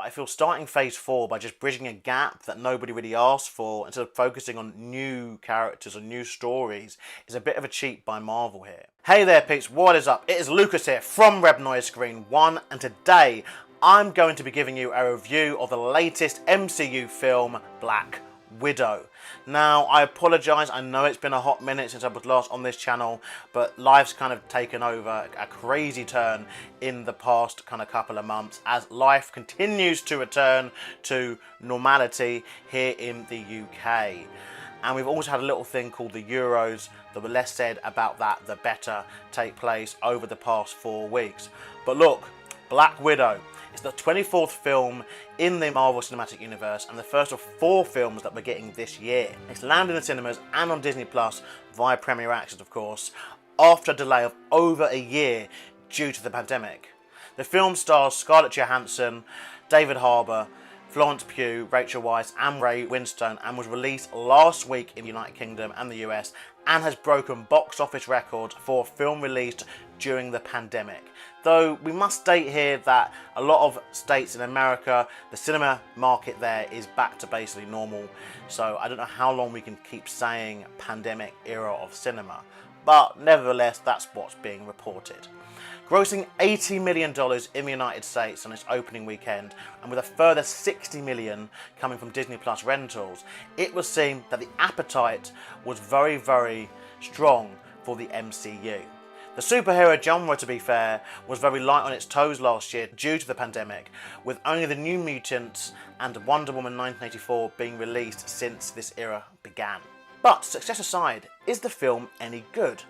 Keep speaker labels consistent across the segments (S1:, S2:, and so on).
S1: I feel starting phase 4 by just bridging a gap that nobody really asked for instead of focusing on new characters and new stories is a bit of a cheat by Marvel here. Hey there peeps, what is up? It is Lucas here from Rebellious Noise Screen 1, and today I'm going to be giving you a review of the latest MCU film, Black Widow. Now, I apologise, I know it's been a hot minute since I was last on this channel, but life's kind of taken over a crazy turn in the past kind of couple of months as life continues to return to normality here in the UK. And we've also had a little thing called the Euros. The less said about that, the better, take place over the past 4 weeks. But look, Black Widow is the 24th film in the Marvel Cinematic Universe and the first of 4 films that we're getting this year. It's landed in the cinemas and on Disney Plus via Premier Access, of course, after a delay of over a year due to the pandemic. The film stars Scarlett Johansson, David Harbour, Florence Pugh, Rachel Weisz and Ray Winstone, and was released last week in the United Kingdom and the US and has broken box office records for a film released during the pandemic. Though we must state here that a lot of states in America, the cinema market there is back to basically normal. So I don't know how long we can keep saying pandemic era of cinema, but nevertheless that's what's being reported. Grossing $80 million in the United States on its opening weekend, and with a further $60 million coming from Disney Plus rentals, it was seen that the appetite was very, very strong for the MCU. The superhero genre, to be fair, was very light on its toes last year due to the pandemic, with only the New Mutants and Wonder Woman 1984 being released since this era began. But success aside, is the film any good?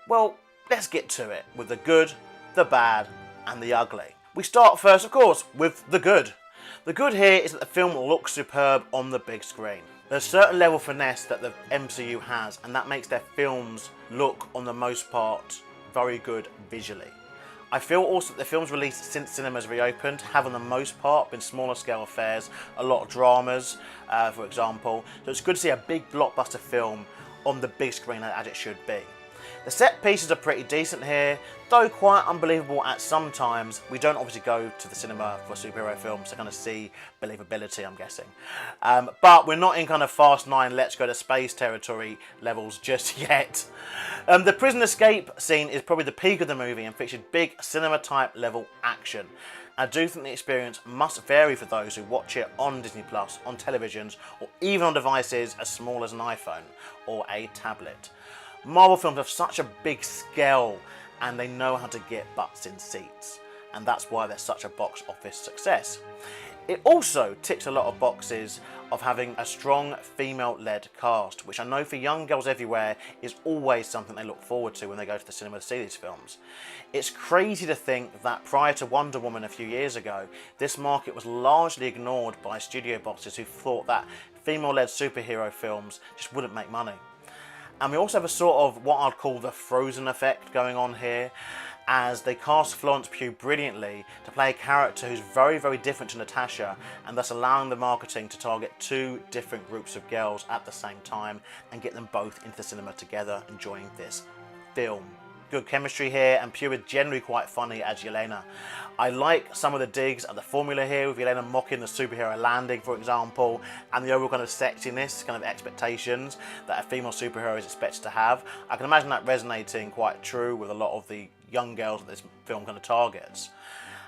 S1: Well, let's get to it with the good, the bad and the ugly. We start first, of course, with the good. The good here is that the film looks superb on the big screen. There's a certain level of finesse that the MCU has, and that makes their films look, on the most part, very good visually. I feel also that the films released since cinemas reopened have, on the most part, been smaller scale affairs, a lot of dramas, for example. So it's good to see a big blockbuster film on the big screen as it should be. The set pieces are pretty decent here, though quite unbelievable at some times. We don't obviously go to the cinema for superhero films to kind of see believability, I'm guessing. But we're not in kind of Fast 9 Let's Go to Space territory levels just yet. The prison escape scene is probably the peak of the movie and featured big cinema type level action. I do think the experience must vary for those who watch it on Disney Plus, on televisions, or even on devices as small as an iPhone or a tablet. Marvel films have such a big scale and they know how to get butts in seats, and that's why they're such a box office success. It also ticks a lot of boxes of having a strong female-led cast, which I know for young girls everywhere is always something they look forward to when they go to the cinema to see these films. It's crazy to think that prior to Wonder Woman a few years ago, this market was largely ignored by studio bosses who thought that female-led superhero films just wouldn't make money. And we also have a sort of what I'd call the Frozen effect going on here, as they cast Florence Pugh brilliantly to play a character who's very, very different to Natasha, and thus allowing the marketing to target 2 different groups of girls at the same time and get them both into the cinema together enjoying this film. Good chemistry here, and Pugh is generally quite funny as Yelena. I like some of the digs at the formula here, with Yelena mocking the superhero landing, for example, and the overall kind of sexiness, kind of expectations that a female superhero is expected to have. I can imagine that resonating quite true with a lot of the young girls that this film kind of targets.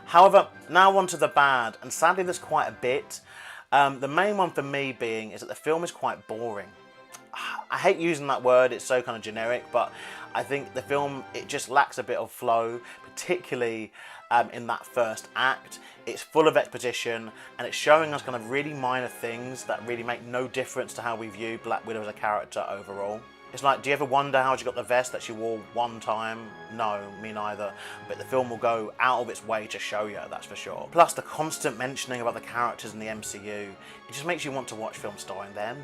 S1: However, now on to the bad, and sadly there's quite a bit. The main one for me being is that the film is quite boring. I hate using that word, it's so kind of generic, but I think the film, it just lacks a bit of flow, particularly in that first act. It's full of exposition and it's showing us kind of really minor things that really make no difference to how we view Black Widow as a character overall. It's like, do you ever wonder how she got the vest that she wore one time? No, me neither. But the film will go out of its way to show you, that's for sure. Plus the constant mentioning of other characters in the MCU, it just makes you want to watch films starring them,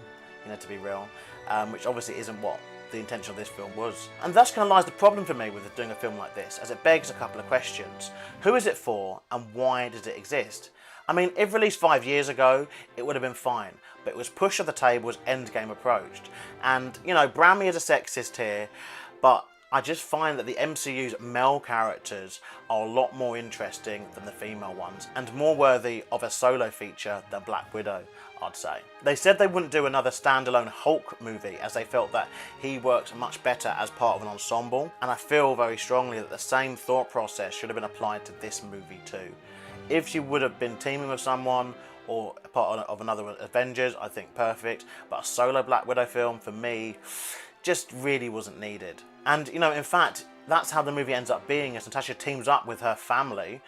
S1: you know, to be real, which obviously isn't what the intention of this film was. And thus kind of lies the problem for me with doing a film like this, as it begs a couple of questions. Who is it for and why does it exist? I mean, if released 5 years ago, it would have been fine, but it was pushed off the table as Endgame approached. And, you know, brand me as a sexist here, but I just find that the MCU's male characters are a lot more interesting than the female ones, and more worthy of a solo feature than Black Widow, I'd say. They said they wouldn't do another standalone Hulk movie as they felt that he works much better as part of an ensemble, and I feel very strongly that the same thought process should have been applied to this movie too. If she would have been teaming with someone or part of another Avengers, I think perfect, but a solo Black Widow film for me just really wasn't needed. And you know, in fact, that's how the movie ends up being, as Natasha teams up with her family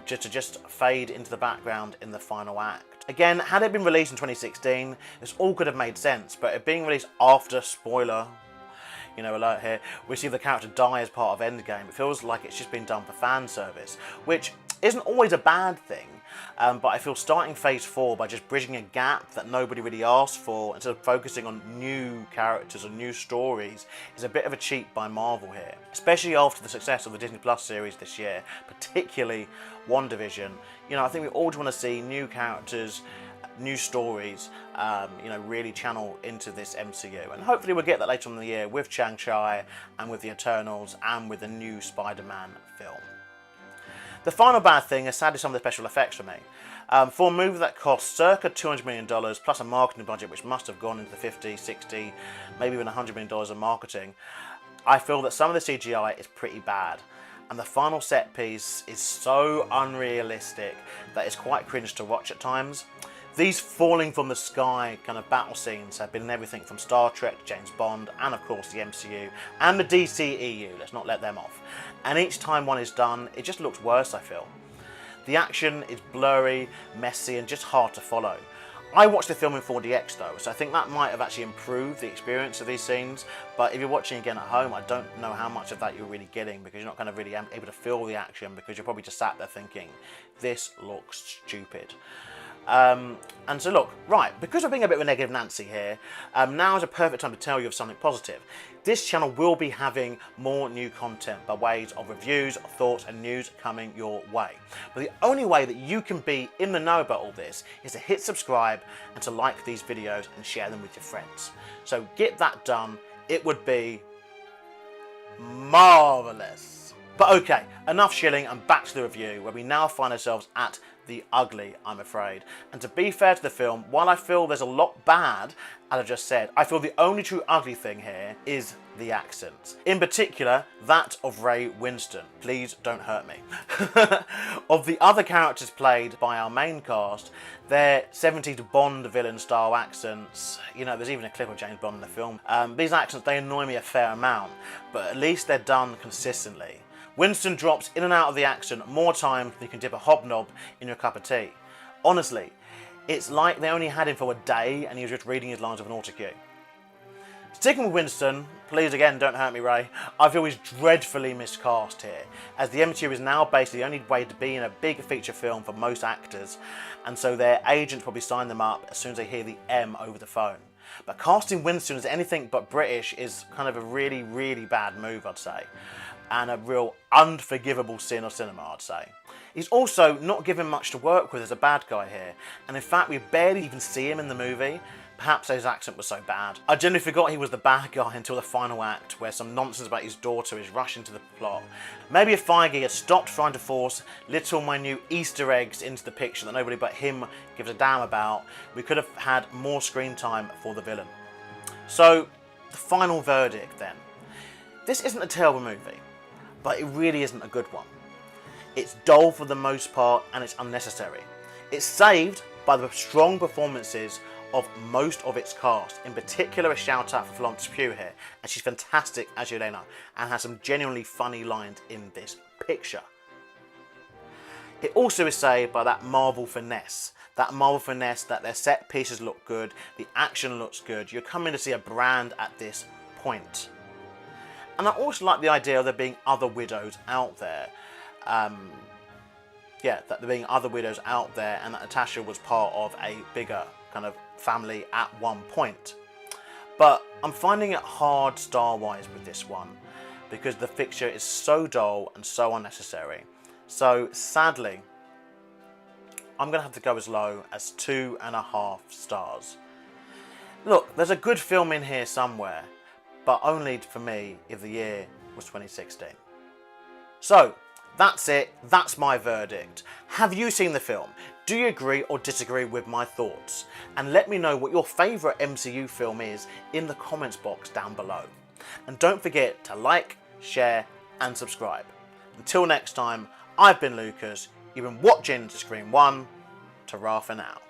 S1: just fade into the background in the final act. Again, had it been released in 2016, this all could have made sense, but it being released after, spoiler, you know, alert here, we see the character die as part of Endgame. It feels like it's just been done for fan service, which isn't always a bad thing, but I feel starting Phase 4 by just bridging a gap that nobody really asked for instead of focusing on new characters and new stories is a bit of a cheat by Marvel here. Especially after the success of the Disney Plus series this year, particularly WandaVision. You know, I think we all just want to see new characters, new stories, you know, really channel into this MCU. And hopefully we'll get that later on in the year with Shang-Chi and with the Eternals and with the new Spider-Man film. The final bad thing is sadly some of the special effects for me. For a movie that cost circa $200 million plus a marketing budget which must have gone into the 50, 60, maybe even $100 million of marketing, I feel that some of the CGI is pretty bad. And the final set piece is so unrealistic that it's quite cringe to watch at times. These falling from the sky kind of battle scenes have been in everything from Star Trek to James Bond, and of course the MCU and the DCEU, let's not let them off. And each time one is done, it just looks worse, I feel. The action is blurry, messy and just hard to follow. I watched the film in 4DX though, so I think that might have actually improved the experience of these scenes, but if you're watching again at home, I don't know how much of that you're really getting, because you're not kind of really able to feel the action, because you're probably just sat there thinking, this looks stupid. And so look, right, because of being a bit of a negative Nancy here, now is a perfect time to tell you of something positive. This channel will be having more new content by ways of reviews, thoughts and news coming your way. But the only way that you can be in the know about all this is to hit subscribe and to like these videos and share them with your friends. So get that done, it would be marvellous. But okay, enough shilling and back to the review, where we now find ourselves at the ugly, I'm afraid. And to be fair to the film, while I feel there's a lot bad, as I just said, I feel the only true ugly thing here is the accents. In particular, that of Ray Winston. Please don't hurt me. Of the other characters played by our main cast, their 70s Bond villain style accents, you know, there's even a clip of James Bond in the film. These accents, they annoy me a fair amount, but at least they're done consistently. Winston drops in and out of the accent more times than you can dip a hobnob in your cup of tea. Honestly, it's like they only had him for a day and he was just reading his lines of an autocue. Sticking with Winston, please again don't hurt me Ray, I feel he's dreadfully miscast here, as the MCU is now basically the only way to be in a big feature film for most actors, and so their agents probably sign them up as soon as they hear the M over the phone. But casting Winston as anything but British is kind of a really, really bad move, I'd say. And a real unforgivable sin of cinema, I'd say. He's also not given much to work with as a bad guy here, and in fact we barely even see him in the movie. Perhaps his accent was so bad. I generally forgot he was the bad guy until the final act, where some nonsense about his daughter is rushed into the plot. Maybe if Feige had stopped trying to force little minute Easter eggs into the picture that nobody but him gives a damn about, we could have had more screen time for the villain. So, the final verdict then. This isn't a terrible movie, but it really isn't a good one. It's dull for the most part and it's unnecessary. It's saved by the strong performances of most of its cast. In particular, a shout out for Florence Pugh here, and she's fantastic as Yelena and has some genuinely funny lines in this picture. It also is saved by that Marvel finesse. That their set pieces look good, the action looks good, you're coming to see a brand at this point. And I also like the idea of there being other widows out there. That there being other widows out there and that Natasha was part of a bigger kind of family at one point. But I'm finding it hard star-wise with this one because the fixture is so dull and so unnecessary. So sadly, I'm going to have to go as low as 2.5 stars. Look, there's a good film in here somewhere, but only for me if the year was 2016. So, that's it. That's my verdict. Have you seen the film? Do you agree or disagree with my thoughts? And let me know what your favourite MCU film is in the comments box down below. And don't forget to like, share and subscribe. Until next time, I've been Lucas. You've been watching Screen 1. Ta-ra for now.